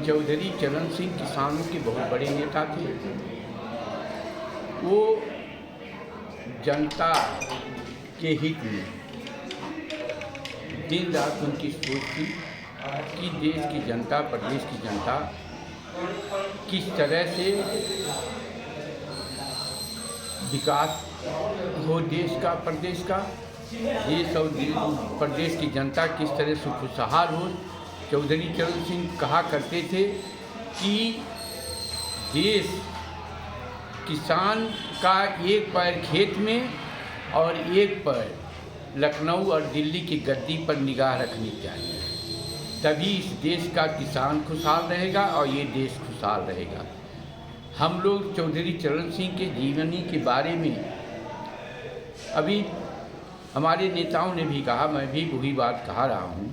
चौधरी चरण सिंह किसानों के बहुत बड़े नेता थे। वो जनता के हित में दिन रात उनकी सोच थी कि देश की जनता, प्रदेश की जनता किस तरह से विकास हो, देश का, प्रदेश का, देश और प्रदेश की जनता किस तरह से खुशहाल हो। चौधरी चरण सिंह कहा करते थे कि देश किसान का एक पैर खेत में और एक पैर लखनऊ और दिल्ली की गद्दी पर निगाह रखनी चाहिए, तभी इस देश का किसान खुशहाल रहेगा और ये देश खुशहाल रहेगा। हम लोग चौधरी चरण सिंह के जीवनी के बारे में अभी हमारे नेताओं ने भी कहा, मैं भी वही बात कह रहा हूँ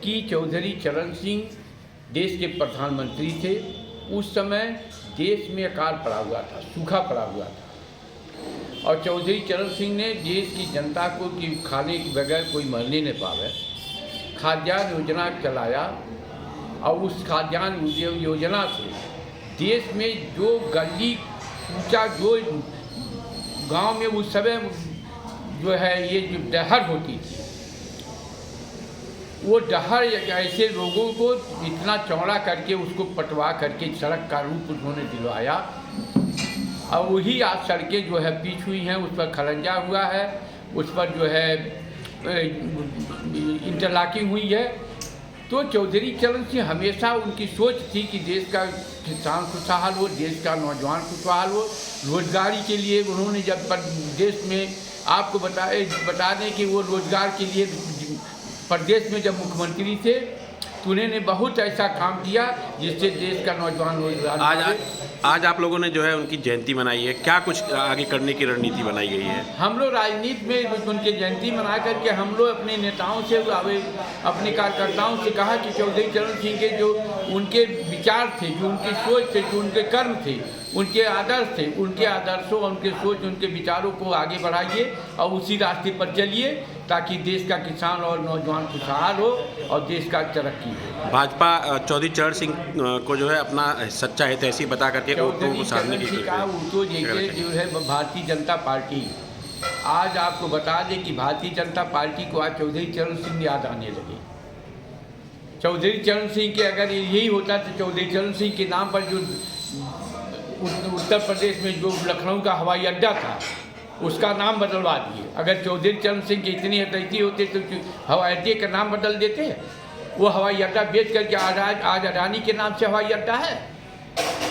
कि चौधरी चरण सिंह देश के प्रधानमंत्री थे। उस समय देश में अकाल पड़ा हुआ था, सूखा पड़ा हुआ था, और चौधरी चरण सिंह ने देश की जनता को कि खाने के बगैर कोई मरने न पावे, खाद्यान्न योजना चलाया। और उस खाद्यान्न योजना से देश में जो गली ऊँचा जो गांव में उस समय जो है ये जो डहर होती थी, वो डहर ऐसे लोगों को इतना चौड़ा करके उसको पटवा करके सड़क का रूप उन्होंने दिलवाया। और वही आज सड़कें जो है पीच हुई हैं, उस पर खलंजा हुआ है, उस पर जो है इंटरलॉकिंग हुई है। तो चौधरी चरण सिंह हमेशा उनकी सोच थी कि देश का किसान खुशहाल हो, देश का नौजवान खुशहाल हो। रोजगारी के लिए उन्होंने जब देश में आपको बता दें कि वो रोजगार के लिए प्रदेश में जब मुख्यमंत्री थे तो उन्होंने बहुत ऐसा काम किया जिससे देश का नौजवान रोजगार। आज आप लोगों ने जो है उनकी जयंती मनाई है, क्या कुछ आगे करने की रणनीति बनाई गई है? हम लोग राजनीति में उनकी जयंती मना करके हम लोग अपने नेताओं से, अपने कार्यकर्ताओं से कहा कि चौधरी चरण सिंह के जो उनके विचार थे, जो उनकी सोच थे, जो उनके कर्म थे, उनके आदर्श थे, उनके आदर्शों, उनके सोच, उनके विचारों को आगे बढ़ाइए और उसी रास्ते पर चलिए ताकि देश का किसान और नौजवान खुशहाल हो और देश का तरक्की हो। भाजपा चौधरी चरण सिंह को जो है अपना सच्चा हितैषी बता करके वोटों को साधने की जो है भारतीय जनता पार्टी, आज आपको बता दें कि भारतीय जनता पार्टी को आज चौधरी चरण सिंह याद आने लगे। चौधरी चरण सिंह के अगर यही होता तो चौधरी चरण सिंह के नाम पर जो उत्तर प्रदेश में जो लखनऊ का हवाई अड्डा था उसका नाम बदलवा दिए। अगर चौधरी चरण सिंह की इतनी हितैषी होते तो हवाई अड्डे का नाम बदल देते। वो हवाई अड्डा बेच करके आज अडानी के नाम से हवाई अड्डा है।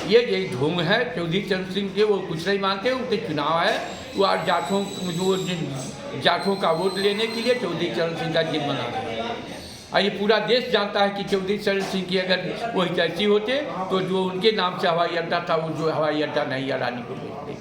ये ढोंग है चौधरी चरण सिंह के, वो कुछ नहीं मानते। उनके चुनाव है, वो आज जाटों का वोट लेने के लिए चौधरी चरण सिंह का जिद बना रहे हैं। और ये पूरा देश जानता है कि चौधरी चरण सिंह की अगर वो हितैषी होते तो जो उनके नाम से हवाई अड्डा था वो जो हवाई अड्डा नहीं अडानी को बेचते।